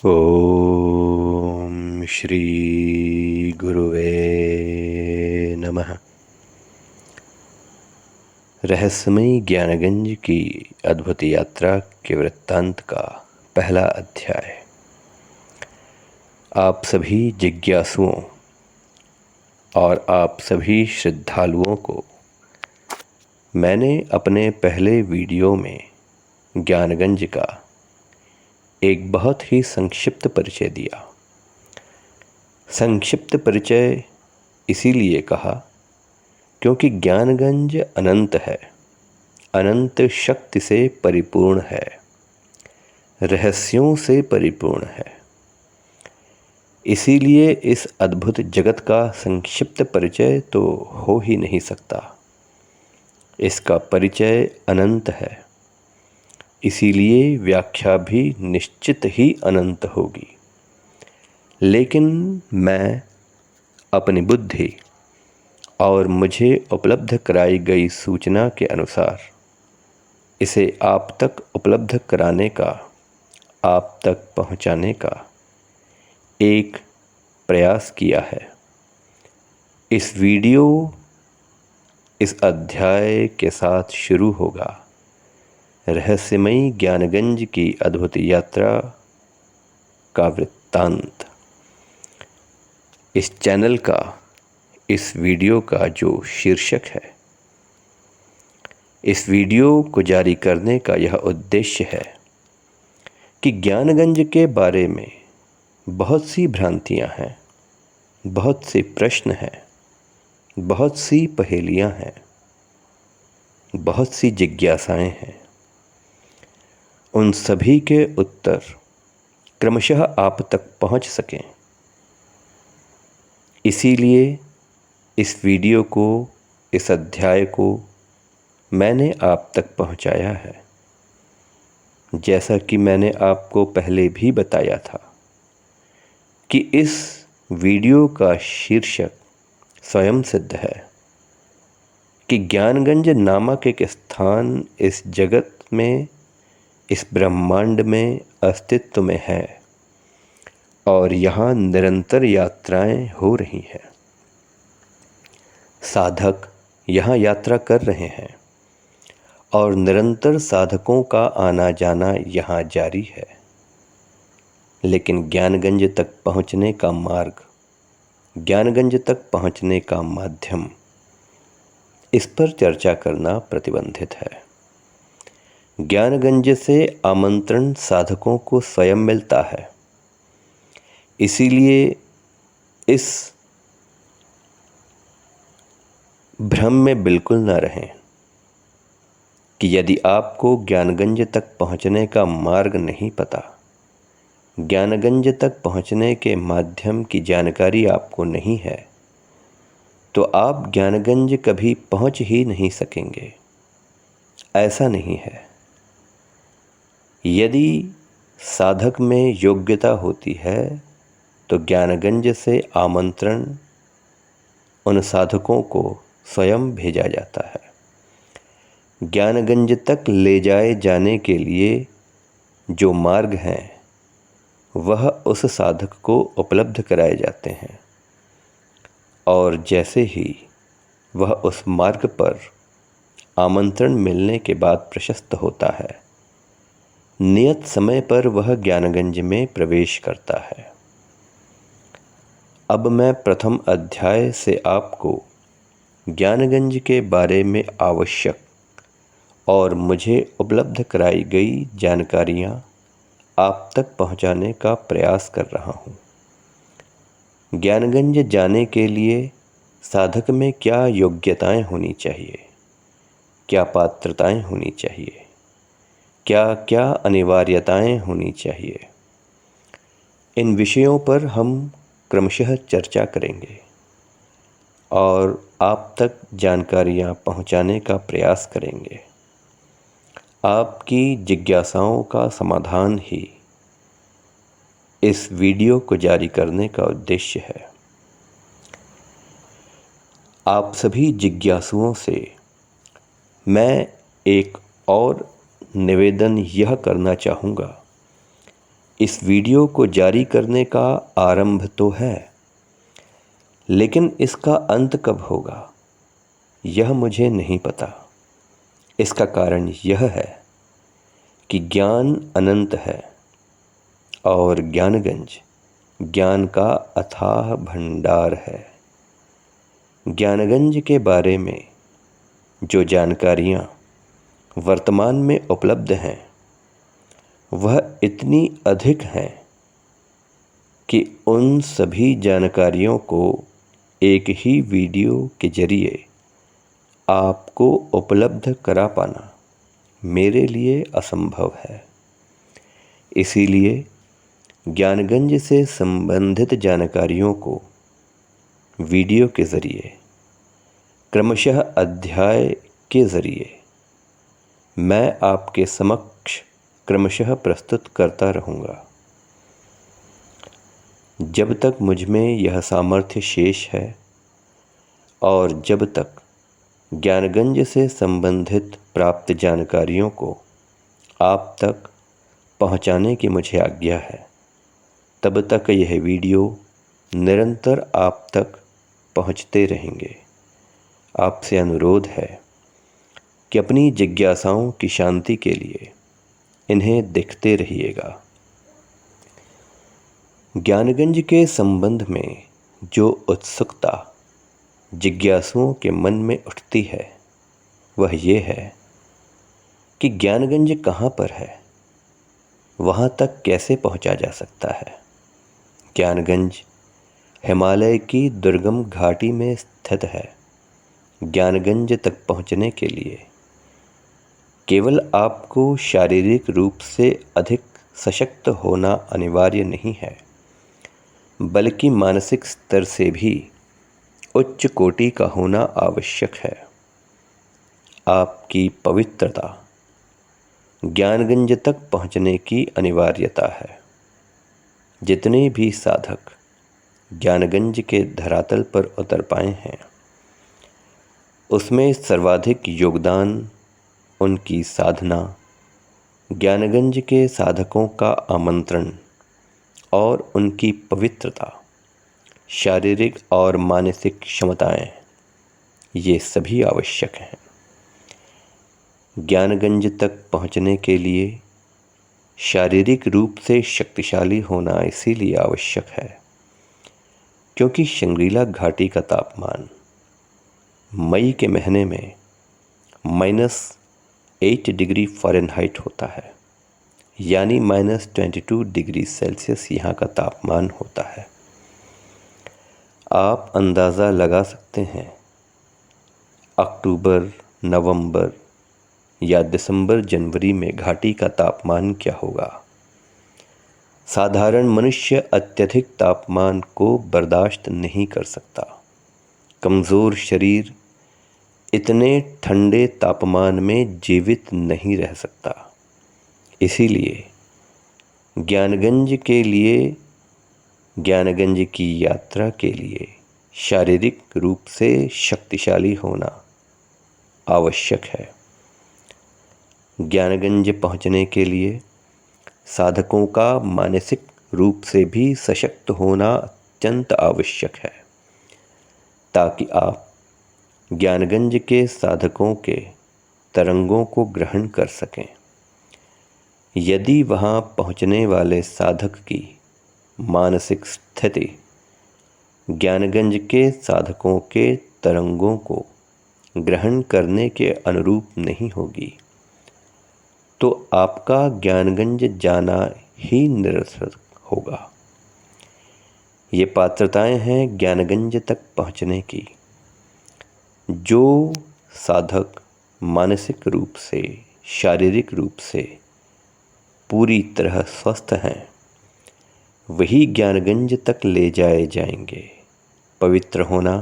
ओम श्री गुरुवे नमः। रहस्यमयी ज्ञानगंज की अद्भुत यात्रा के वृत्तांत का पहला अध्याय। आप सभी जिज्ञासुओं और आप सभी श्रद्धालुओं को मैंने अपने पहले वीडियो में ज्ञानगंज का एक बहुत ही संक्षिप्त परिचय दिया। संक्षिप्त परिचय इसीलिए कहा क्योंकि ज्ञानगंज अनंत है, अनंत शक्ति से परिपूर्ण है, रहस्यों से परिपूर्ण है। इसीलिए इस अद्भुत जगत का संक्षिप्त परिचय तो हो ही नहीं सकता। इसका परिचय अनंत है, इसीलिए व्याख्या भी निश्चित ही अनंत होगी। लेकिन मैं अपनी बुद्धि और मुझे उपलब्ध कराई गई सूचना के अनुसार इसे आप तक उपलब्ध कराने का, आप तक पहुंचाने का एक प्रयास किया है। इस वीडियो इस अध्याय के साथ शुरू होगा रहस्यमयी ज्ञानगंज की अद्भुत यात्रा का वृत्तांत। इस चैनल का, इस वीडियो का जो शीर्षक है, इस वीडियो को जारी करने का यह उद्देश्य है कि ज्ञानगंज के बारे में बहुत सी भ्रांतियां हैं, बहुत से प्रश्न हैं, बहुत सी पहेलियां हैं, बहुत सी जिज्ञासाएं हैं। उन सभी के उत्तर क्रमशः आप तक पहुंच सकें, इसीलिए इस वीडियो को, इस अध्याय को मैंने आप तक पहुंचाया है। जैसा कि मैंने आपको पहले भी बताया था कि इस वीडियो का शीर्षक स्वयं सिद्ध है कि ज्ञानगंज नामक एक स्थान इस जगत में, इस ब्रह्मांड में अस्तित्व में है और यहाँ निरंतर यात्राएं हो रही हैं। साधक यहाँ यात्रा कर रहे हैं और निरंतर साधकों का आना जाना यहाँ जारी है। लेकिन ज्ञानगंज तक पहुँचने का मार्ग, ज्ञानगंज तक पहुँचने का माध्यम, इस पर चर्चा करना प्रतिबंधित है। ज्ञानगंज से आमंत्रण साधकों को स्वयं मिलता है। इसीलिए इस भ्रम में बिल्कुल न रहें कि यदि आपको ज्ञानगंज तक पहुंचने का मार्ग नहीं पता, ज्ञानगंज तक पहुंचने के माध्यम की जानकारी आपको नहीं है, तो आप ज्ञानगंज कभी पहुंच ही नहीं सकेंगे। ऐसा नहीं है। यदि साधक में योग्यता होती है तो ज्ञानगंज से आमंत्रण उन साधकों को स्वयं भेजा जाता है। ज्ञानगंज तक ले जाए जाने के लिए जो मार्ग हैं वह उस साधक को उपलब्ध कराए जाते हैं और जैसे ही वह उस मार्ग पर आमंत्रण मिलने के बाद प्रशस्त होता है, नियत समय पर वह ज्ञानगंज में प्रवेश करता है। अब मैं प्रथम अध्याय से आपको ज्ञानगंज के बारे में आवश्यक और मुझे उपलब्ध कराई गई जानकारियाँ आप तक पहुँचाने का प्रयास कर रहा हूँ। ज्ञानगंज जाने के लिए साधक में क्या योग्यताएं होनी चाहिए, क्या पात्रताएं होनी चाहिए, क्या क्या अनिवार्यताएं होनी चाहिए, इन विषयों पर हम क्रमशः चर्चा करेंगे और आप तक जानकारियाँ पहुँचाने का प्रयास करेंगे। आपकी जिज्ञासाओं का समाधान ही इस वीडियो को जारी करने का उद्देश्य है। आप सभी जिज्ञासुओं से मैं एक और निवेदन यह करना चाहूँगा इस वीडियो को जारी करने का आरंभ तो है, लेकिन इसका अंत कब होगा यह मुझे नहीं पता। इसका कारण यह है कि ज्ञान अनंत है और ज्ञानगंज ज्ञान का अथाह भंडार है। ज्ञानगंज के बारे में जो जानकारियाँ वर्तमान में उपलब्ध हैं वह इतनी अधिक हैं कि उन सभी जानकारियों को एक ही वीडियो के जरिए आपको उपलब्ध करा पाना मेरे लिए असंभव है। इसीलिए ज्ञानगंज से संबंधित जानकारियों को वीडियो के ज़रिए क्रमशः अध्याय के ज़रिए मैं आपके समक्ष क्रमशः प्रस्तुत करता रहूँगा। जब तक मुझ में यह सामर्थ्य शेष है और जब तक ज्ञानगंज से संबंधित प्राप्त जानकारियों को आप तक पहुंचाने की मुझे आज्ञा है, तब तक यह वीडियो निरंतर आप तक पहुंचते रहेंगे। आपसे अनुरोध है कि अपनी जिज्ञासाओं की शांति के लिए इन्हें देखते रहिएगा। ज्ञानगंज के संबंध में जो उत्सुकता जिज्ञासुओं के मन में उठती है वह ये है कि ज्ञानगंज कहाँ पर है, वहाँ तक कैसे पहुँचा जा सकता है। ज्ञानगंज हिमालय की दुर्गम घाटी में स्थित है। ज्ञानगंज तक पहुँचने के लिए केवल आपको शारीरिक रूप से अधिक सशक्त होना अनिवार्य नहीं है, बल्कि मानसिक स्तर से भी उच्च कोटि का होना आवश्यक है। आपकी पवित्रता ज्ञानगंज तक पहुँचने की अनिवार्यता है। जितने भी साधक ज्ञानगंज के धरातल पर उतर पाए हैं उसमें सर्वाधिक योगदान उनकी साधना, ज्ञानगंज के साधकों का आमंत्रण और उनकी पवित्रता, शारीरिक और मानसिक क्षमताएं, ये सभी आवश्यक हैं। ज्ञानगंज तक पहुंचने के लिए शारीरिक रूप से शक्तिशाली होना इसीलिए आवश्यक है क्योंकि शंग्रीला घाटी का तापमान मई के महीने में -8 डिग्री फ़ारेनहाइट होता है, यानी -22 डिग्री सेल्सियस यहाँ का तापमान होता है। आप अंदाज़ा लगा सकते हैं अक्टूबर, नवंबर या दिसंबर, जनवरी में घाटी का तापमान क्या होगा। साधारण मनुष्य अत्यधिक तापमान को बर्दाश्त नहीं कर सकता। कमज़ोर शरीर इतने ठंडे तापमान में जीवित नहीं रह सकता। इसीलिए ज्ञानगंज के लिए, ज्ञानगंज की यात्रा के लिए शारीरिक रूप से शक्तिशाली होना आवश्यक है। ज्ञानगंज पहुंचने के लिए साधकों का मानसिक रूप से भी सशक्त होना अत्यंत आवश्यक है, ताकि आप ज्ञानगंज के साधकों के तरंगों को ग्रहण कर सकें। यदि वहां पहुंचने वाले साधक की मानसिक स्थिति ज्ञानगंज के साधकों के तरंगों को ग्रहण करने के अनुरूप नहीं होगी, तो आपका ज्ञानगंज जाना ही निरर्थक होगा। ये पात्रताएं हैं ज्ञानगंज तक पहुंचने की। जो साधक मानसिक रूप से, शारीरिक रूप से पूरी तरह स्वस्थ हैं वही ज्ञानगंज तक ले जाए जाएंगे। पवित्र होना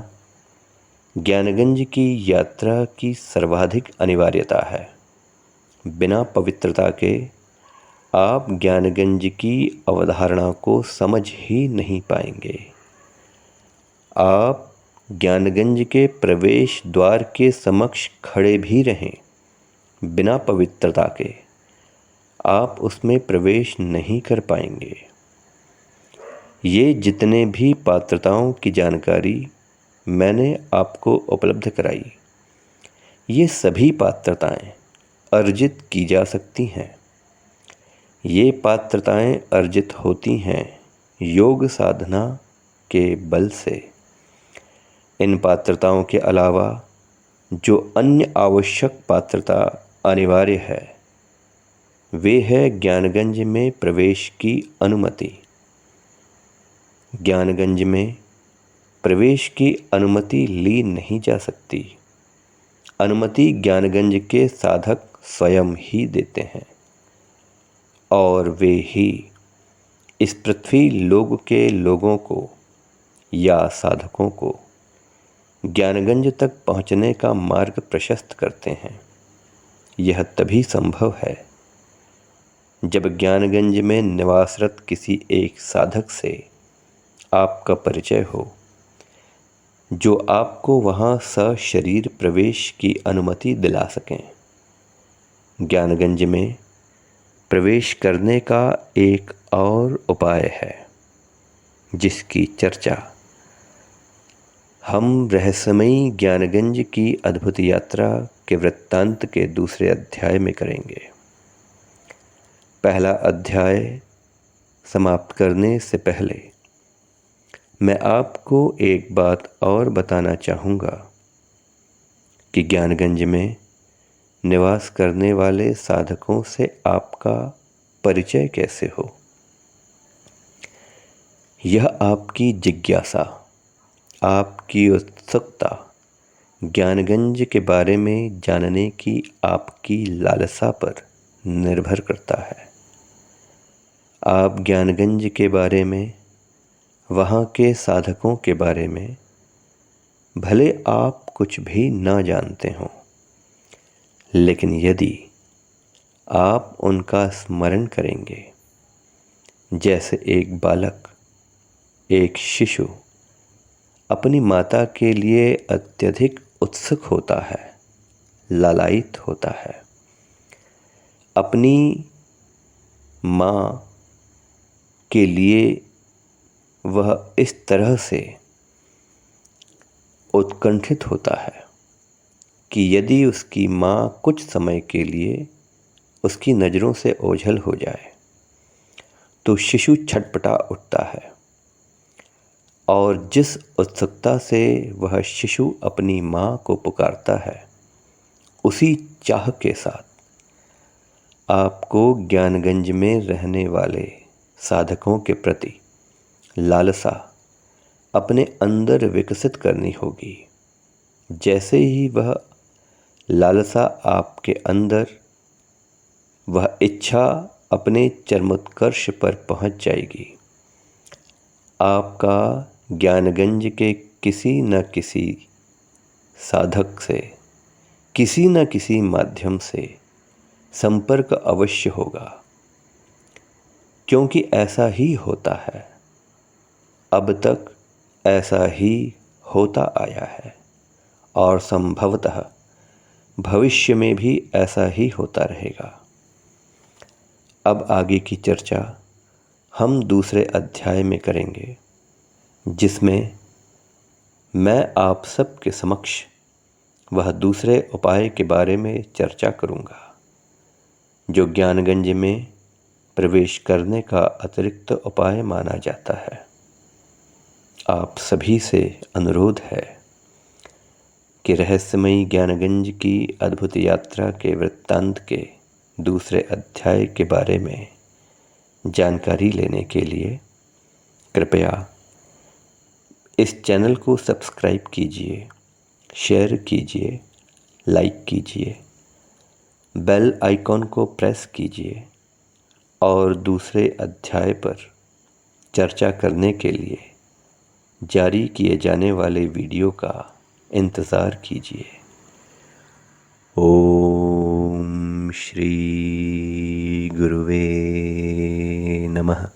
ज्ञानगंज की यात्रा की सर्वाधिक अनिवार्यता है। बिना पवित्रता के आप ज्ञानगंज की अवधारणा को समझ ही नहीं पाएंगे। आप ज्ञानगंज के प्रवेश द्वार के समक्ष खड़े भी रहें, बिना पवित्रता के आप उसमें प्रवेश नहीं कर पाएंगे। ये जितने भी पात्रताओं की जानकारी मैंने आपको उपलब्ध कराई, ये सभी पात्रताएं अर्जित की जा सकती हैं। ये पात्रताएं अर्जित होती हैं योग साधना के बल से। इन पात्रताओं के अलावा जो अन्य आवश्यक पात्रता अनिवार्य है, वे है ज्ञानगंज में प्रवेश की अनुमति। ज्ञानगंज में प्रवेश की अनुमति ली नहीं जा सकती। अनुमति ज्ञानगंज के साधक स्वयं ही देते हैं, और वे ही इस पृथ्वी लोक के लोगों को या साधकों को ज्ञानगंज तक पहुँचने का मार्ग प्रशस्त करते हैं। यह तभी संभव है जब ज्ञानगंज में निवासरत किसी एक साधक से आपका परिचय हो, जो आपको वहाँ सशरीर प्रवेश की अनुमति दिला सकें। ज्ञानगंज में प्रवेश करने का एक और उपाय है, जिसकी चर्चा हम रहस्यमयी ज्ञानगंज की अद्भुत यात्रा के वृत्तांत के दूसरे अध्याय में करेंगे। पहला अध्याय समाप्त करने से पहले मैं आपको एक बात और बताना चाहूँगा कि ज्ञानगंज में निवास करने वाले साधकों से आपका परिचय कैसे हो। यह आपकी जिज्ञासा, आपकी उत्सुकता, ज्ञानगंज के बारे में जानने की आपकी लालसा पर निर्भर करता है। आप ज्ञानगंज के बारे में, वहाँ के साधकों के बारे में भले आप कुछ भी ना जानते हों, लेकिन यदि आप उनका स्मरण करेंगे, जैसे एक बालक, एक शिशु अपनी माता के लिए अत्यधिक उत्सुक होता है, लालायित होता है, अपनी माँ के लिए वह इस तरह से उत्कंठित होता है कि यदि उसकी माँ कुछ समय के लिए उसकी नज़रों से ओझल हो जाए तो शिशु छटपटा उठता है, और जिस उत्सुकता से वह शिशु अपनी माँ को पुकारता है, उसी चाह के साथ आपको ज्ञानगंज में रहने वाले साधकों के प्रति लालसा अपने अंदर विकसित करनी होगी। जैसे ही वह लालसा आपके अंदर, वह इच्छा अपने चरमोत्कर्ष पर पहुंच जाएगी, आपका ज्ञानगंज के किसी न किसी साधक से किसी न किसी माध्यम से संपर्क अवश्य होगा, क्योंकि ऐसा ही होता है। अब तक ऐसा ही होता आया है, और संभवतः भविष्य में भी ऐसा ही होता रहेगा। अब आगे की चर्चा हम दूसरे अध्याय में करेंगे, जिसमें मैं आप सबके समक्ष वह दूसरे उपाय के बारे में चर्चा करूँगा, जो ज्ञानगंज में प्रवेश करने का अतिरिक्त उपाय माना जाता है। आप सभी से अनुरोध है कि रहस्यमयी ज्ञानगंज की अद्भुत यात्रा के वृत्तांत के दूसरे अध्याय के बारे में जानकारी लेने के लिए कृपया इस चैनल को सब्सक्राइब कीजिए, शेयर कीजिए, लाइक कीजिए, बेल आइकॉन को प्रेस कीजिए, और दूसरे अध्याय पर चर्चा करने के लिए जारी किए जाने वाले वीडियो का इंतज़ार कीजिए। ओम श्री गुरुवे नमः।